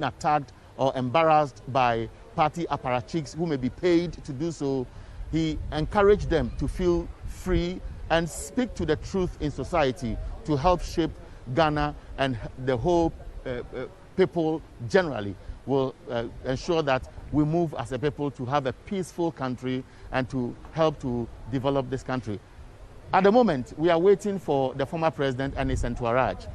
attacked or embarrassed by party apparatchiks who may be paid to do so. He encouraged them to feel free and speak to the truth in society to help shape Ghana, and the whole people generally will ensure that we move as a people to have a peaceful country and to help to develop this country. At the moment, we are waiting for the former president and his entourage.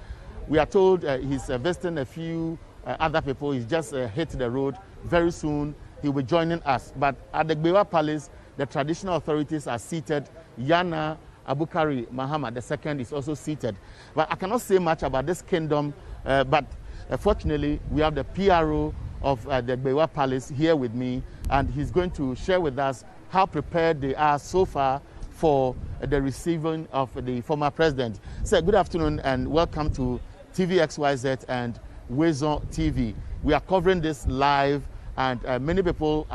We are told he's visiting a few other people. He's just hit the road. Very soon, he will be joining us. But at the Gbewa Palace, the traditional authorities are seated. Yana Abukari Mahama II is also seated. But I cannot say much about this kingdom, but fortunately, we have the PRO of the Gbewa Palace here with me, and he's going to share with us how prepared they are so far for the receiving of the former president. Sir, good afternoon and welcome to TVXYZ and Wezon TV. We are covering this live, and many people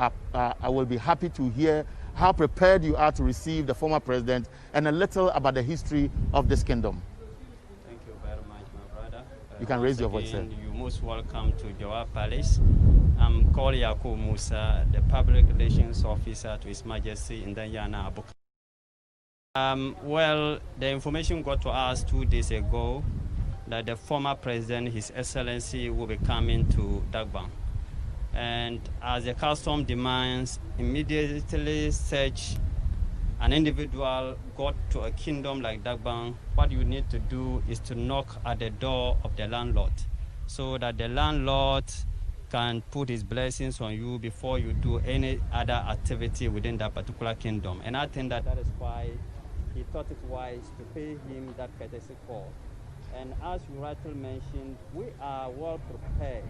will be happy to hear how prepared you are to receive the former president and a little about the history of this kingdom. Thank you very much, my brother. You can raise your voice, sir. You're most welcome to Gbewa Palace. I'm Koli Yaku Musa, the Public Relations Officer to His Majesty Ndanyana Abukari. Well, the information got to us 2 days ago that the former president, His Excellency, will be coming to Dagbang. And as the custom demands, immediately search an individual got to a kingdom like Dagbang. What you need to do is to knock at the door of the landlord so that the landlord can put his blessings on you before you do any other activity within that particular kingdom. And I think that is why he thought it wise to pay him that courtesy call. And as you rightly mentioned, we are well prepared.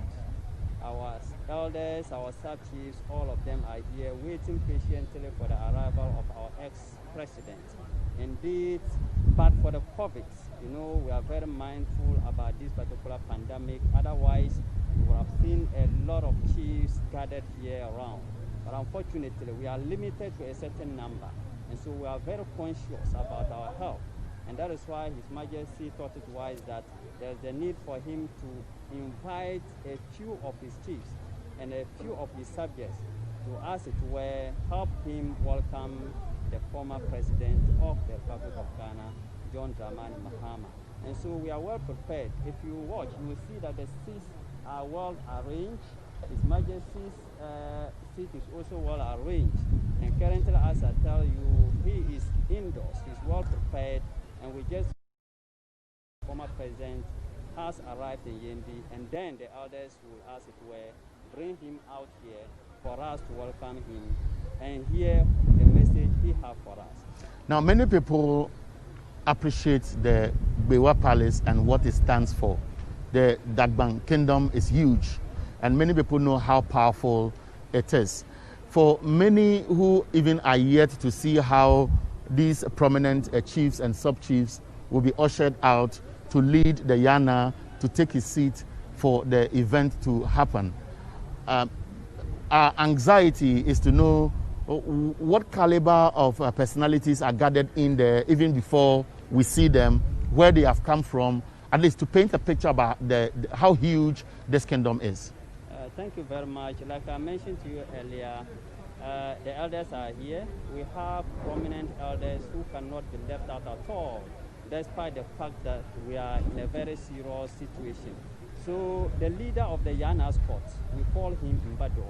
Our elders, our sub-chiefs, all of them are here waiting patiently for the arrival of our ex-president. Indeed, but for the COVID, we are very mindful about this particular pandemic. Otherwise, we would have seen a lot of chiefs gathered here around. But unfortunately, we are limited to a certain number. And so we are very conscious about our health. And that is why His Majesty thought it wise that there's the need for him to invite a few of his chiefs and a few of his subjects to, as it were, help him welcome the former president of the Republic of Ghana, John Dramani Mahama. And so we are well prepared. If you watch, you will see that the seats are well arranged. His Majesty's seat is also well arranged. And currently, as I tell you, he is indoors. He's well prepared. And we just, former president has arrived in Yendi, and then the elders will, as it were, bring him out here for us to welcome him and hear the message he has for us. Now, many people appreciate the Gbewa Palace and what it stands for. The Dagbang Kingdom is huge, and many people know how powerful it is. For many who even are yet to see how these prominent chiefs and sub-chiefs will be ushered out to lead the Yana to take his seat for the event to happen. Our anxiety is to know what caliber of personalities are gathered in there even before we see them, where they have come from, at least to paint a picture about how huge this kingdom is. Thank you very much. Like I mentioned to you earlier, the elders are here. We have prominent elders who cannot be left out at all, despite the fact that we are in a very serious situation. So the leader of the Yana Sport, we call him Mbado,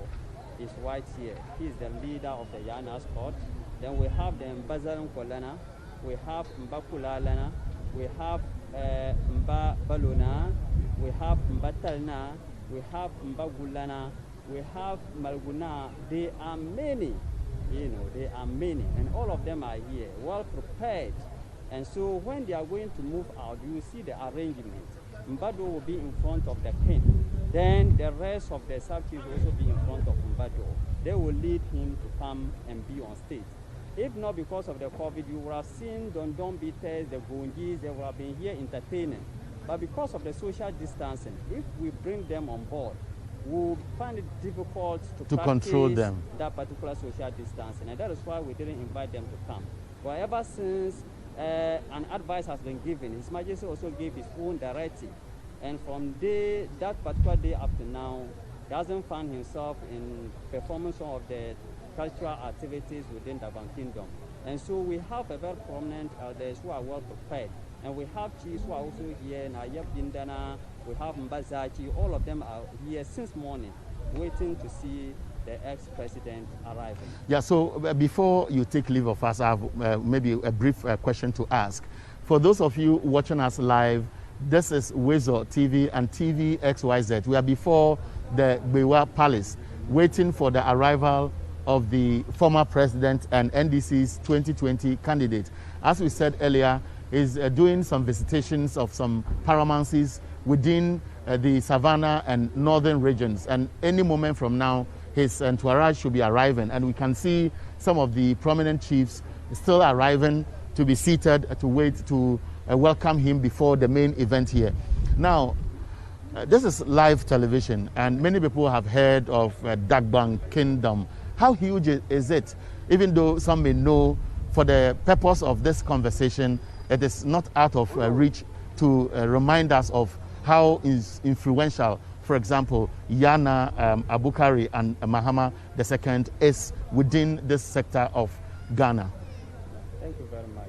is right here. He is the leader of the Yana Sport. Then we have the Mbazaran Kolana, we have Mbakulalana, we have Mba Baluna, we have Mbatalna, we have Mbagulana, we have Malguna. They are many, they are many, and all of them are here, well prepared. And so when they are going to move out, you will see the arrangement. Mbado will be in front of the king. Then the rest of the sub-chiefs will also be in front of Mbado. They will lead him to come and be on stage. If not because of the COVID, you would have seen Dondon Beaters, the Gonjis, they would have been here entertaining. But because of the social distancing, if we bring them on board, we'll find it difficult to control them, that particular social distancing. And that is why we didn't invite them to come. But ever since an advice has been given, His Majesty also gave his own directive And from that particular day up to now, he hasn't found himself in performing some of the cultural activities within the Dagbang Kingdom. And so we have a very prominent elders who are well prepared. And we have chiefs who are also here, Nayab Dindana, we have Mbazachi, all of them are here since morning, waiting to see the ex-president arriving. Yeah, so before you take leave of us, I have maybe a brief question to ask. For those of you watching us live, this is Wezo TV and TV XYZ. We are before the Bewa Palace, waiting for the arrival of the former president and NDC's 2020 candidate. As we said earlier, is doing some visitations of some paramountcies within the Savannah and northern regions. And any moment from now, his entourage should be arriving. And we can see some of the prominent chiefs still arriving to be seated to wait to welcome him before the main event here. Now, this is live television, and many people have heard of Dagbang Kingdom. How huge is it? Even though some may know, for the purpose of this conversation, it is not out of reach to remind us of how influential, for example, Yana, Abukari, and Mahama II is within this sector of Ghana. Thank you very much.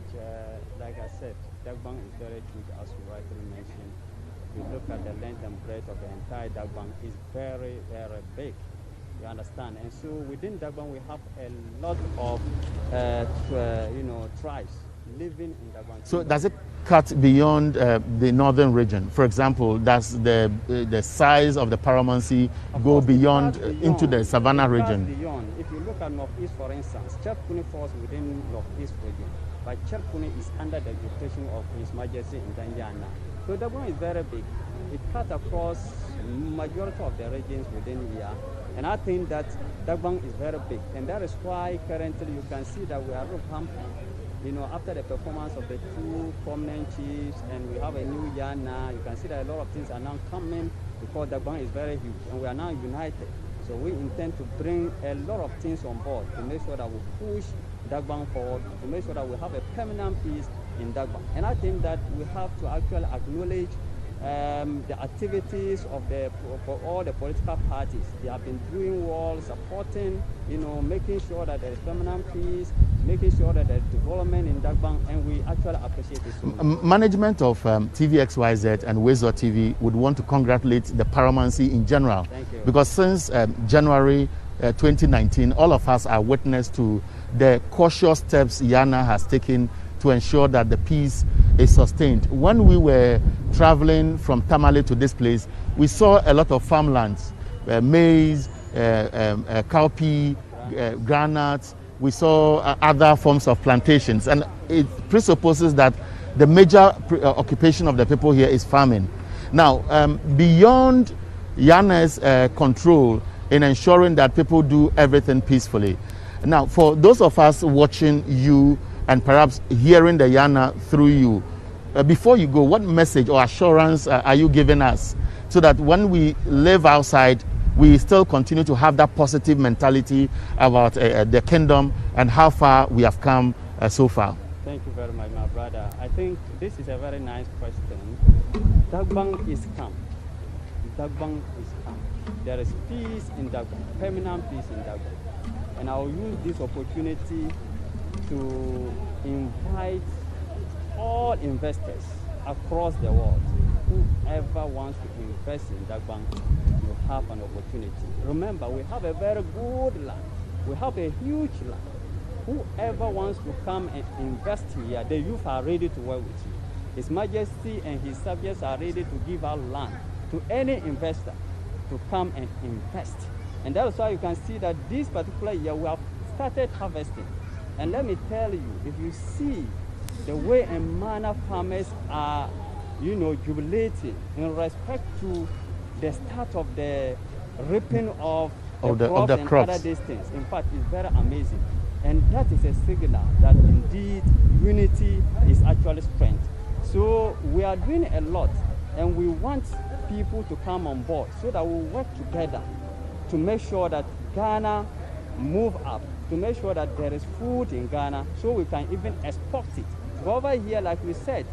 Like I said, Dagbang is very huge, as you rightly mentioned. If you look at the length and breadth of the entire Dagbang, is very, very big. You understand? And so within Dagbang, we have a lot of, tribes living in Dagbang. So does it cut beyond the northern region? For example, does the size of the paramountcy go beyond into the Savannah region? Beyond. If you look at Northeast, for instance, Cherkuni falls within Northeast region, but Cherkuni is under the jurisdiction of His Majesty in Danjana. So Dagbang is very big. It cuts across majority of the regions within here. And I think that Dagbang is very big. And that is why currently you can see that we are revamping. You know, after the performance of the two prominent chiefs, and we have a new Yana, you can see that a lot of things are now coming because Dagbang is very huge, and we are now united. So we intend to bring a lot of things on board to make sure that we push Dagbang forward, to make sure that we have a permanent peace in Dagbang. And I think that we have to actually acknowledge the activities of for all the political parties. They have been doing well, supporting, making sure that there is permanent peace, making sure that there is development in Dagbang, and we actually appreciate it so much. Management of TVXYZ and Wezo TV would want to congratulate the paramountcy in general. Thank you. Because since January 2019, all of us are witness to the cautious steps Yana has taken to ensure that the peace is sustained. When we were traveling from Tamale to this place, we saw a lot of farmlands, maize, cowpea, granules. We saw other forms of plantations, and it presupposes that the major occupation of the people here is farming. Now, beyond Yana's control in ensuring that people do everything peacefully. Now, for those of us watching you and perhaps hearing the Yana through you, before you go, what message or assurance are you giving us so that when we live outside, we still continue to have that positive mentality about the kingdom and how far we have come so far? Thank you very much, my brother. I think this is a very nice question. Dagbang is calm. Dagbang is calm. There is peace in Dagbang, permanent peace in Dagbang. And I will use this opportunity to invite all investors across the world. Whoever wants to invest in Dagbang, you have an opportunity. Remember, we have a very good land. We have a huge land. Whoever wants to come and invest here, the youth are ready to work with you. His Majesty and his subjects are ready to give out land to any investor to come and invest. And that is why you can see that this particular year we have started harvesting. And let me tell you, if you see the way and manner farmers are, jubilating in respect to the start of the reaping of the crops. Other distance. In fact, it's very amazing. And that is a signal that indeed unity is actually strength. So we are doing a lot, and we want people to come on board so that we work together to make sure that Ghana move up, to make sure that there is food in Ghana so we can even export it. Over here, like we said,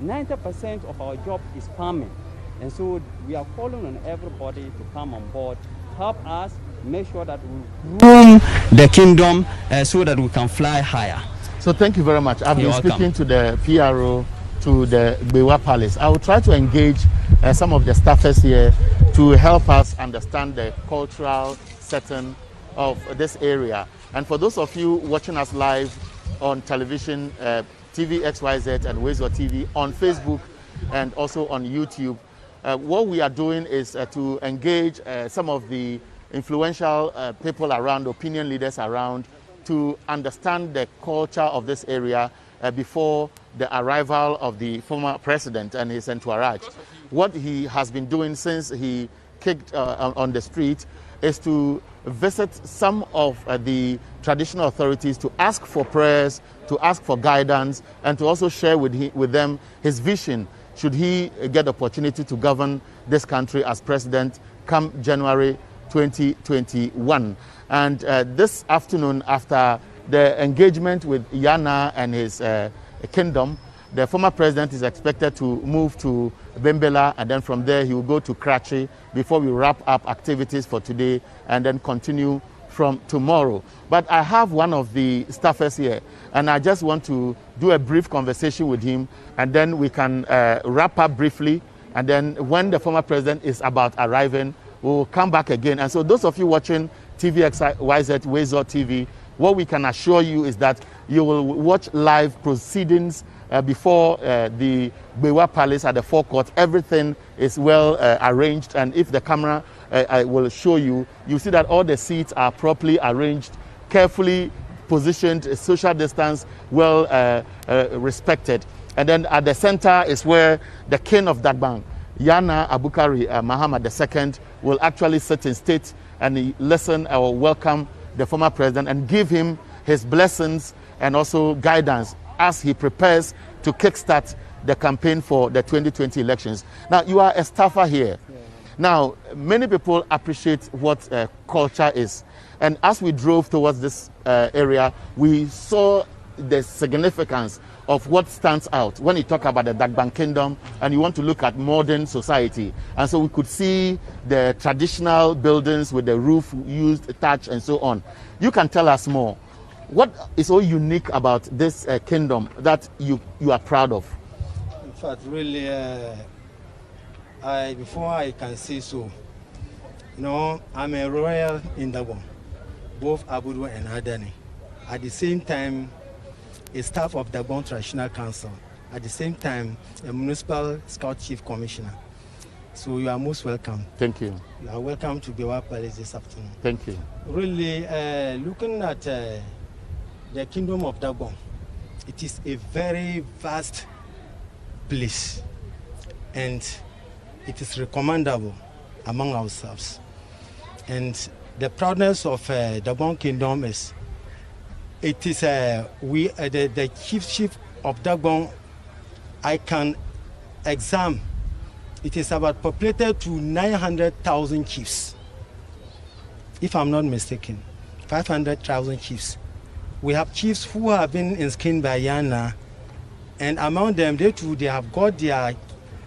90% of our job is farming. And so we are calling on everybody to come on board, help us, make sure that we groom the kingdom so that we can fly higher. So thank you very much. I've been welcome. speaking to the PRO, to the Bewa Palace. I will try to engage some of the staffers here to help us understand the cultural setting of this area. And for those of you watching us live on television, TV XYZ and Wezo TV, on Facebook and also on YouTube, what we are doing is to engage some of the influential people around, opinion leaders around, to understand the culture of this area before the arrival of the former president and his entourage. What he has been doing since he kicked on the street is to visit some of the traditional authorities to ask for prayers, to ask for guidance, and to also share with them his vision should he get the opportunity to govern this country as president come January 2021. And this afternoon, after the engagement with Yana and his kingdom, the former president is expected to move to Bembela, and then from there he will go to Karachi before we wrap up activities for today and then continue from tomorrow. But I have one of the staffers here, and I just want to do a brief conversation with him, and then we can wrap up briefly, and then when the former president is about arriving, we'll come back again. And so those of you watching TVXYZ Wezo TV, what we can assure you is that you will watch live proceedings before the Bewa Palace at the forecourt. Everything is well arranged, and if the camera I will show you, you see that all the seats are properly arranged, carefully positioned, social distance well respected. And then at the center is where the king of Dagbang, Yana Abukari Mahama II, will actually sit in state and listen or welcome the former president and give him his blessings and also guidance as he prepares to kickstart the campaign for the 2020 elections. Now, you are a staffer here. Yeah. Now, many people appreciate what culture is. And as we drove towards this area, we saw the significance of what stands out when you talk about the Dagbang Kingdom and you want to look at modern society. And so we could see the traditional buildings with the roof used, thatch, and so on. You can tell us more. What is so unique about this kingdom that you are proud of? In fact, really, before I can say so, you know, I'm a royal in Dagbang, both Abudu and Adani. At the same time, a staff of the Dagbang Traditional Council. At the same time, a municipal scout chief commissioner. So you are most welcome. Thank you. You are welcome to Bewa Palace this afternoon. Thank you. Really, looking at the kingdom of Dagbang, it is a very vast place, and it is recommendable among ourselves. And the proudness of Dagbang Kingdom is, it is the chief of Dagbang. I can examine. It is about populated to 900,000 chiefs, if I'm not mistaken, 500,000 chiefs. We have chiefs who have been enskined by Yana, and among them, they have got their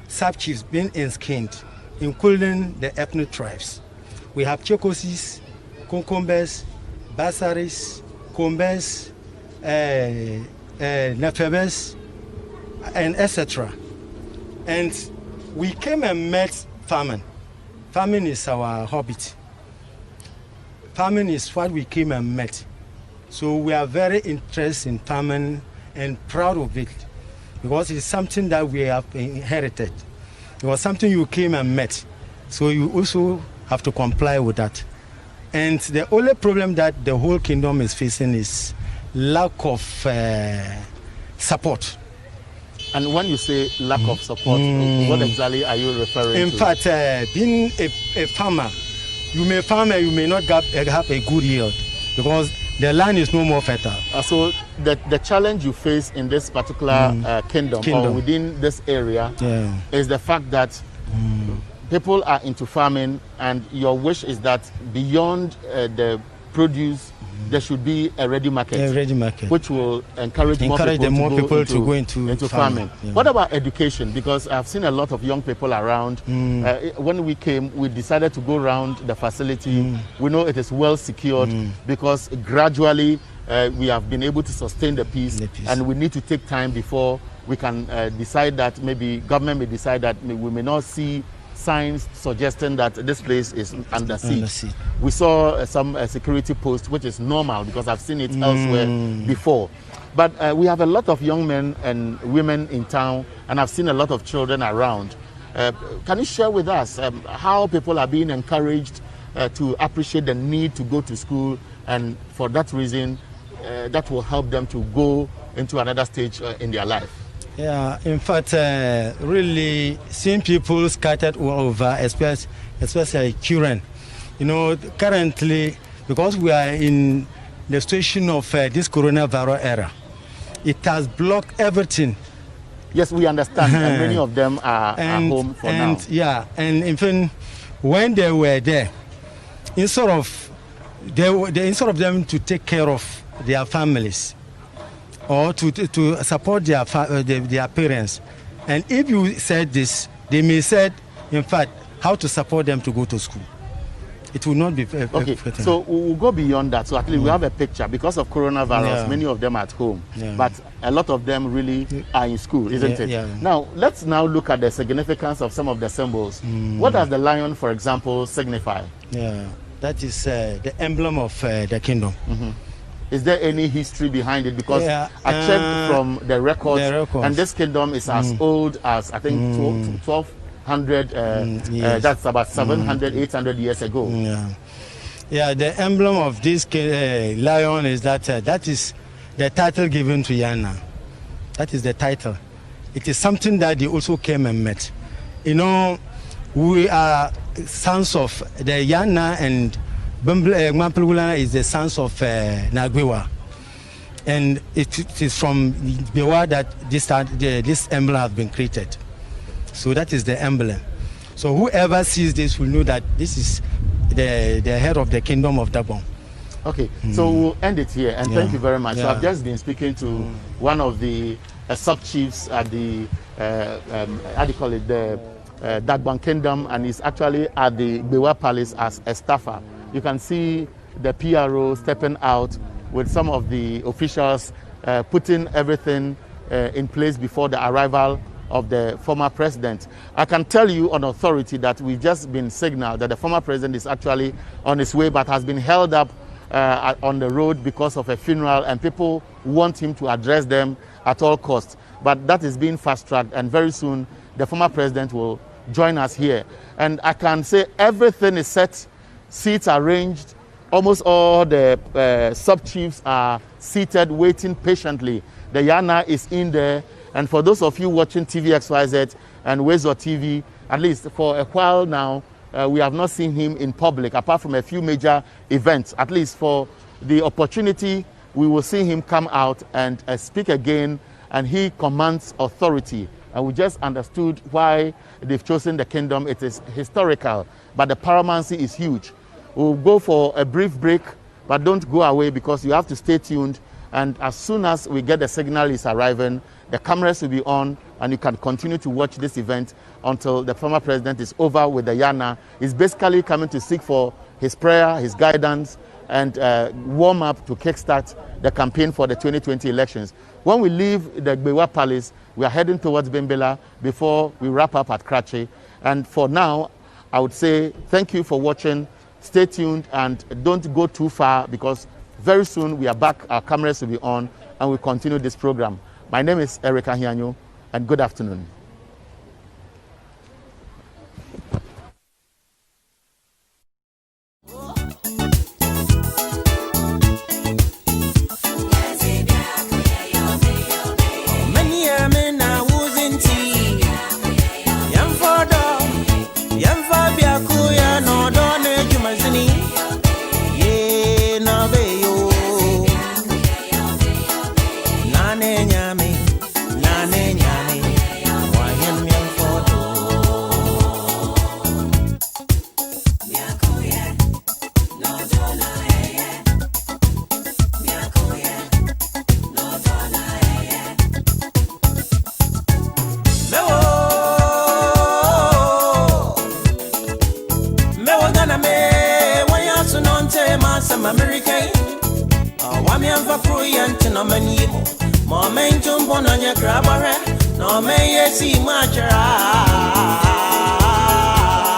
sub-chiefs being enskined, including the ethnic tribes. We have Chekosis, Konkombes, Basaris, Kombes, Nefebes, and etc. And we came and met farming. Farming is our hobby. Farming is what we came and met. So we are very interested in farming and proud of it, because it's something that we have inherited. It was something you came and met. So you also have to comply with that. And the only problem that the whole kingdom is facing is lack of support. And when you say lack of support, what exactly are you referring to? In fact, being a farmer, you may farm and you may not have a good yield because the land is no more fertile. So the challenge you face in this particular kingdom or within this area is the fact that people are into farming, and your wish is that beyond the produce there should be a ready market. A ready market. Which will encourage more people to go into farming. Yeah. What about education? Because I've seen a lot of young people around. When we came, we decided to go around the facility. We know it is well secured because gradually we have been able to sustain the peace, and we need to take time before we can decide that maybe government may decide that we may not see signs suggesting that this place is under siege. We saw some security posts, which is normal because I've seen it elsewhere before. But we have a lot of young men and women in town, and I've seen a lot of children around. Can you share with us how people are being encouraged to appreciate the need to go to school, and for that reason, that will help them to go into another stage in their life? Yeah, in fact, really seeing people scattered all over, especially children. You know, currently, because we are in the situation of this coronavirus era, it has blocked everything. Yes, we understand, and many of them are home for now. Yeah, and even when they were there, instead of them to take care of their families, or to support their parents. And if you said this, they may said, in fact, how to support them to go to school. It will not be okay. So we'll go beyond that. So at least we have a picture. Because of coronavirus, many of them are at home, but a lot of them really are in school, isn't it? Yeah. Now, let's now look at the significance of some of the symbols. What does the lion, for example, signify? Yeah, that is the emblem of the kingdom. Is there any history behind it? Because I checked from the records, and this kingdom is as old as, I think, 1200, that's about 700, 800 years ago. Yeah, the emblem of this lion is that that is the title given to Yana. That is the title. It is something that they also came and met. You know, we are sons of the Yana, and Mampulgulana is the sons of Nagbewa, and it is from Bewa that this emblem has been created. So that is the emblem. So whoever sees this will know that this is the head of the kingdom of Dagbon. Okay, so we'll end it here, and thank you very much. So I've just been speaking to one of the sub-chiefs at the, how do you call it, the Dagbon Kingdom, and he's actually at the Bewa Palace as a staffer. You can see the PRO stepping out with some of the officials putting everything in place before the arrival of the former president. I can tell you on authority that we've just been signaled that the former president is actually on his way, but has been held up on the road because of a funeral, and people want him to address them at all costs. But that is being fast-tracked, and very soon the former president will join us here. And I can say everything is set. Seats arranged. Almost all the sub-chiefs are seated, waiting patiently. The Yana is in there. And for those of you watching TVXYZ and Wezo TV, at least for a while now, we have not seen him in public, apart from a few major events. At least for the opportunity, we will see him come out and speak again, and he commands authority. And we just understood why they've chosen the kingdom. It is historical, but the paramountcy is huge. We'll go for a brief break, but don't go away because you have to stay tuned. And as soon as we get the signal is arriving, the cameras will be on, and you can continue to watch this event until the former president is over with the Yana. He's basically coming to seek for his prayer, his guidance, and warm up to kickstart the campaign for the 2020 elections. When we leave the Bewa Palace, we are heading towards Bembela before we wrap up at Krachi. And for now, I would say thank you for watching. Stay tuned and don't go too far, because very soon we are back, our cameras will be on, and we'll continue this program. My name is Eric Ahianyo, and good afternoon. Nane nyame, American. Wamian for free and Tinamanimo. More men jump on your grabber. No may see much.